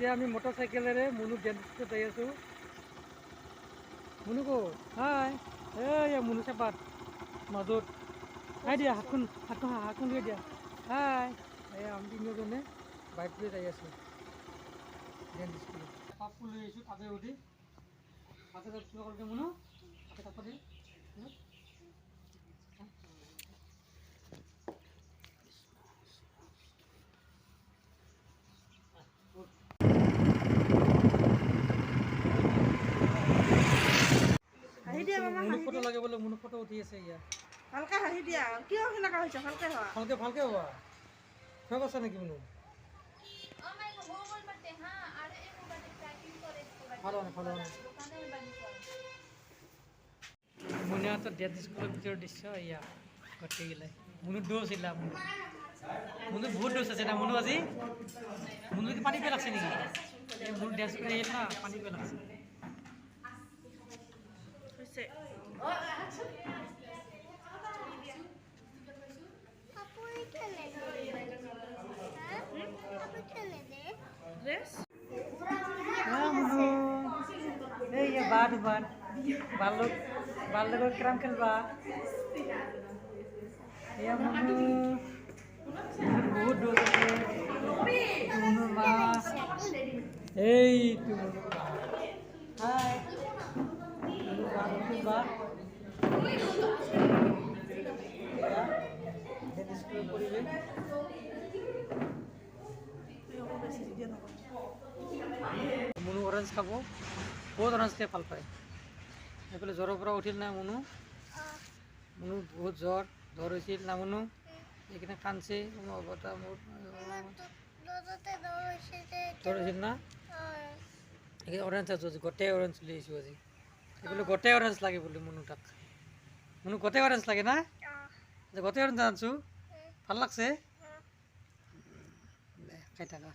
এতিয়া আমি মটৰচাইকেলেৰে মুনু ডেন্সত যাই আছোঁ। মুনু ক'ত? হাই এই মুনু চেপাত মাজত হাই দিয়া হাতখন লৈ দিয়া। হাই এই আমি তিনিজনে বাইক লৈ যাই আছোঁ ডেন্স স্কুলত। কাপোৰ লৈ আহিছোঁ কাপে উঠি হাতে কিবা কৰিছে মুনু হাতে কাপোৰ দি মুনু ফটো লাগে বোলে। মুনু ফটো উঠি আছে ইয়াত। ভালকে হাঁহি দিয়া। কিয় সেনেকা হৈছে? ভালকে হোৱা। ভালকে হোৱা। ভয় কৰিছা নেকি মুনু? মুনিয়াহঁতৰ ডেন্স স্কুলৰ ভিতৰৰ দৃশ্য এয়া গোটেইগিলাই। মুনু দৌৰ আছিলা মুনু বহুত দৌৰ আছে না মুনু আজি। মুনু কি পানী পেলাইছে নেকি? এই মুনু ডেন্স কৰি আহিল না পানী পেলাইছে। বাল্যক কিরাম খেলবা বহুত দূর আছে মুনুর মা এই হাই খেলবা স্কুলের পরিবেশ মুনু অরেঞ্জ খাব বহুত অরেঞ্জ খেয়ে ভাল পায় এইফালে জ্বৰৰ পৰা উঠিল না মুনু বহুত জ্বৰ হৈছিল না মুনু এইখিনি কান্দছে জ্বৰ হৈছিল না এইখিনি অৰেঞ্জ আছো আজি গোটেই অৰেঞ্জ লৈ আহিছোঁ আজি এইফালে গোটেই অৰেঞ্জ লাগে বোলে মুনু তাক মুনু গোটেই অৰেঞ্জ লাগে না গোটেই অৰেঞ্জ আনছোঁ ভাল লাগছে দে খাই থাকা